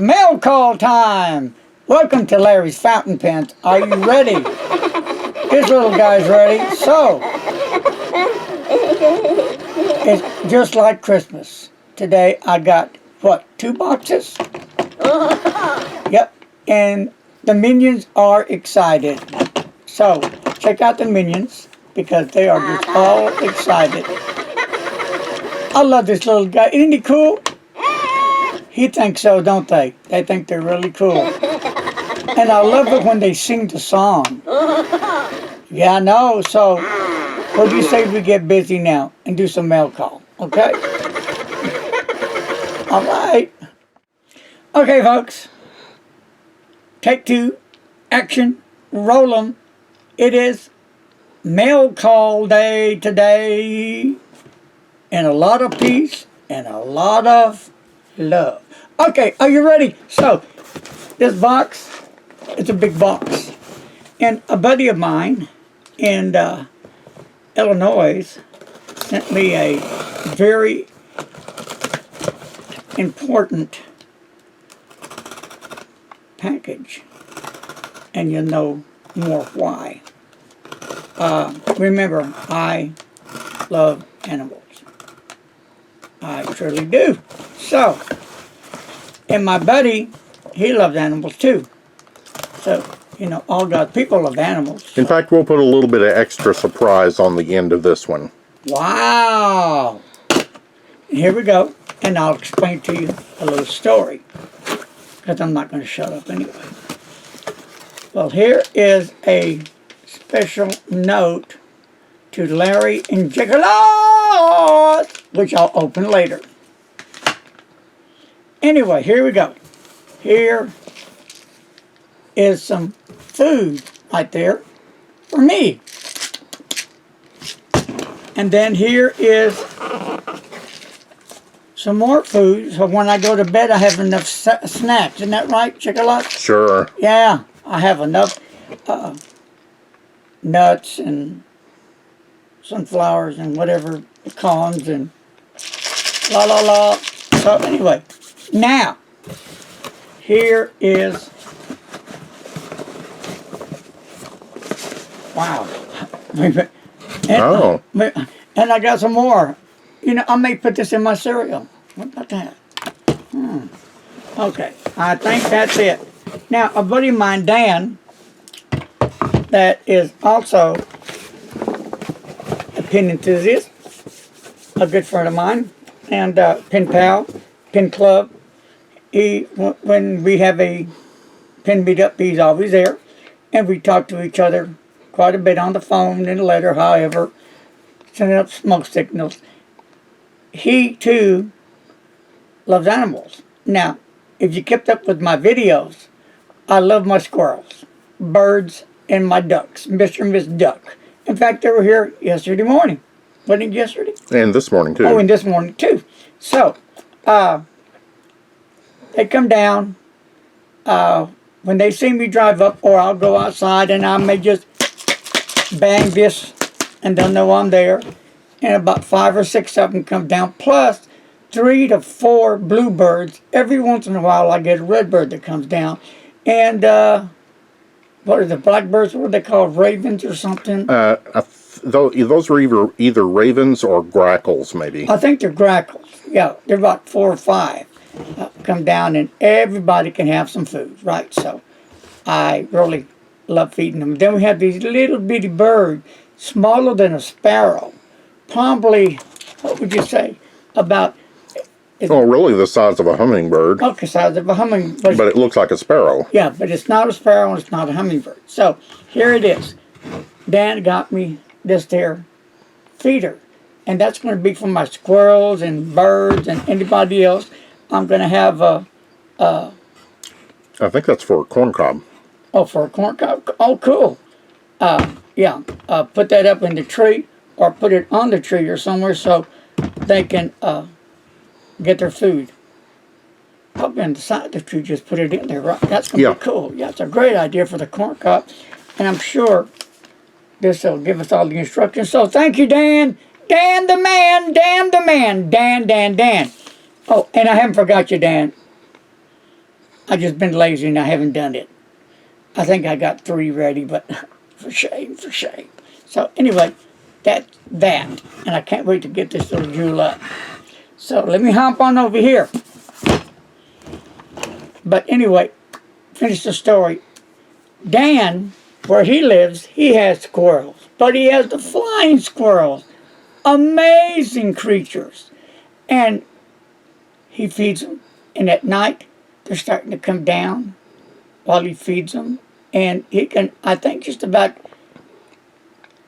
mail call time. Welcome to Larry's Fountain Pens. Are you ready? This little guy's ready. So, it's just like Christmas. Today I got, what, 2 boxes? Yep. And the Minions are excited. So, check out the Minions because they are just all excited. I love this little guy. Isn't he cool? He thinks so, don't they? They think they're really cool. And I love it when they sing the song. Yeah, I know. So, what do you say we get busy now and do some mail call? Okay? All right. Okay, folks. Take 2. Action. Roll 'em. It is mail call day today. And a lot of peace and a lot of love. Okay, are you ready? So, this box, it's a big box. And a buddy of mine in Illinois sent me a very important package. And you'll know more why. Remember, I love animals. I truly do. So, and my buddy, he loves animals too. So, you know, all God's people love animals. In fact, we'll put a little bit of extra surprise on the end of this one. Wow! Here we go. And I'll explain to you a little story. Because I'm not going to shut up anyway. Well, here is a special note to Larry and Nicholas, which I'll open later. Anyway, here we go. Here is some food right there for me. And then here is some more food, so when I go to bed I have enough snacks. Isn't that right, Chocolate? Sure. Yeah, I have enough nuts and sunflowers and whatever, pecans and la la la. So anyway, now, here is, wow. And I got some more. You know, I may put this in my cereal. What about that? Okay, I think that's it. Now, a buddy of mine, Dan, that is also a pen enthusiast, a good friend of mine, and pen pal, pen club. When we have a pen meetup, he's always there, and we talk to each other quite a bit on the phone and letter, however, sending up smoke signals. He too loves animals. Now, if you kept up with my videos, I love my squirrels, birds, and my ducks, Mr. and Miss Duck. In fact, they were here yesterday morning. Wasn't it yesterday? And this morning too. Oh, and this morning too. So, they come down when they see me drive up, or I'll go outside and I may just bang this and they'll know I'm there. And about 5 or 6 of them come down, plus 3 to 4 bluebirds. Every once in a while I get a redbird that comes down. And what are the blackbirds? What are they called? Ravens or something? Those are either ravens or grackles, maybe. I think they're grackles. Yeah, they're about 4 or 5. Come down and everybody can have some food, right? So I really love feeding them. Then we have these little bitty birds, smaller than a sparrow. Probably, what would you say, about... Oh, really the size of a hummingbird. Okay, size of a hummingbird. But it looks like a sparrow. Yeah, but it's not a sparrow and it's not a hummingbird. So, here it is. Dan got me this there feeder. And that's going to be for my squirrels and birds and anybody else. I'm going to have a... I think that's for a corn cob. Oh, for a corn cob? Oh, cool. Yeah, put that up in the tree or put it on the tree or somewhere so they can get their food. Up in the side of the tree, just put it in there, right? That's going to be cool. Yeah, it's a great idea for the corn cob. And I'm sure this will give us all the instructions. So thank you, Dan. Dan the man, Dan the man, Dan. Oh, and I haven't forgot you, Dan. I just been lazy and I haven't done it. I think I got 3 ready, but for shame, for shame. So anyway, that's that. And I can't wait to get this little jewel up. So let me hop on over here. But anyway, finish the story. Dan, where he lives, he has squirrels. But he has the flying squirrels. Amazing creatures. And he feeds them. And at night, they're starting to come down while he feeds them. And he can, I think, just about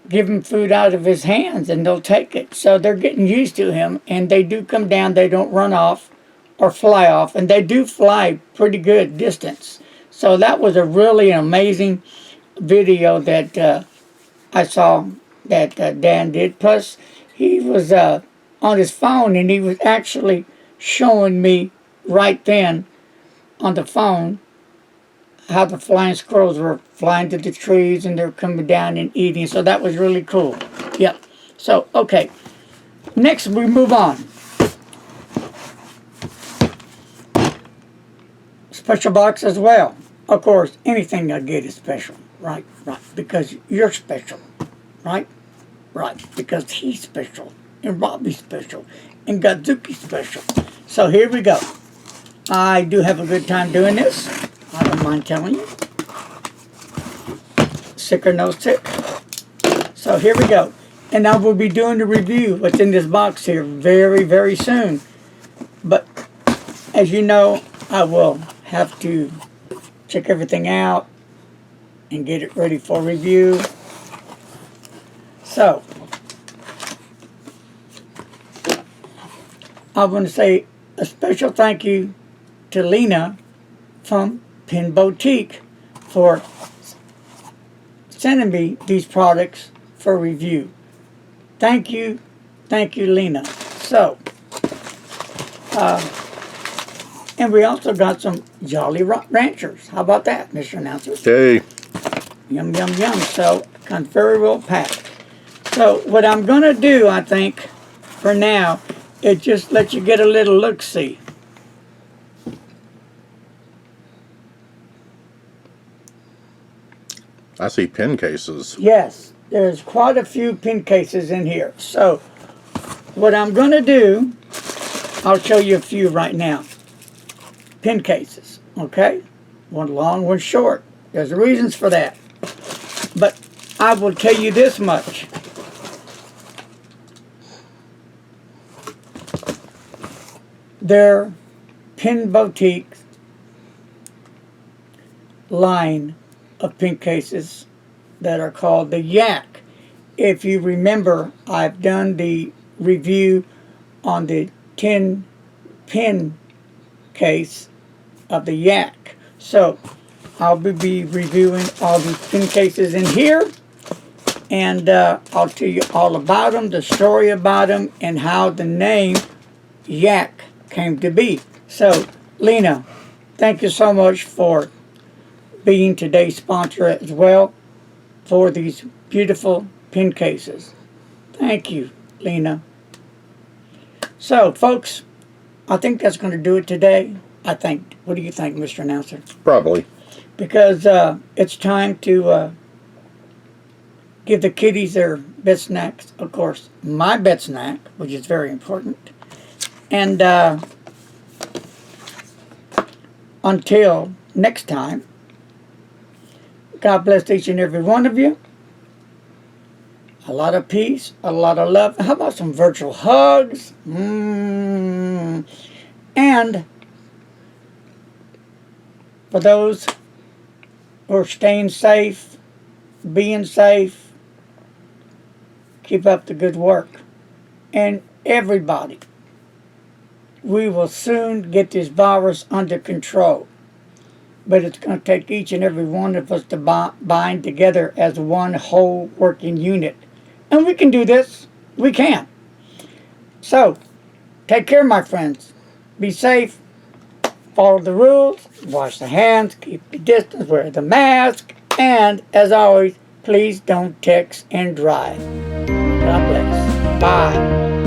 give them food out of his hands and they'll take it. So they're getting used to him. And they do come down. They don't run off or fly off. And they do fly pretty good distance. So that was a really amazing video that I saw that Dan did. Plus, he was on his phone and he was actually showing me right then on the phone how the flying squirrels were flying to the trees and they're coming down and eating. So that was really cool. Yep. So, okay. Next, we move on. Special box as well. Of course, anything I get is special. Right, right. Because you're special. Right? Right. Because he's special. And Robbie's special. And Godzuki's special. So here we go. I do have a good time doing this. I don't mind telling you. Sick or no sick. So here we go. And I will be doing the review what's in this box here very, very soon. But as you know, I will have to check everything out and get it ready for review. So, I want to say a special thank you to Lena from Pen Boutique for sending me these products for review. Thank you, Lena. So, and we also got some Jolly Ranchers. How about that, Mr. Announcer? Okay. Yum, yum, yum. So, comes very well packed. So, what I'm going to do, I think, for now, is just let you get a little look-see. I see pen cases. Yes, there's quite a few pen cases in here. So, what I'm going to do, I'll show you a few right now. Pen cases, okay? One long, one short. There's reasons for that. But I will tell you this much. Their Pen Boutique line of pen cases that are called the Yak. If you remember, I've done the review on the 10 pen case of the Yak. So I'll be reviewing all these pen cases in here, and I'll tell you all about them, the story about them, and how the name Yak came to be. So, Lena, thank you so much for being today's sponsor as well for these beautiful pen cases. Thank you, Lena. So, folks, I think that's going to do it today. I think. What do you think, Mr. Announcer? Probably. Because it's time to give the kiddies their bed snacks. Of course, my bed snack, which is very important. And until next time, God bless each and every one of you. A lot of peace, a lot of love. How about some virtual hugs? And for those who are staying safe, being safe, keep up the good work. And everybody, we will soon get this virus under control. But it's going to take each and every one of us to bind together as one whole working unit. And we can do this. We can. So, take care, my friends. Be safe. Follow the rules. Wash the hands. Keep the distance. Wear the mask. And, as always, please don't text and drive. God bless. Bye.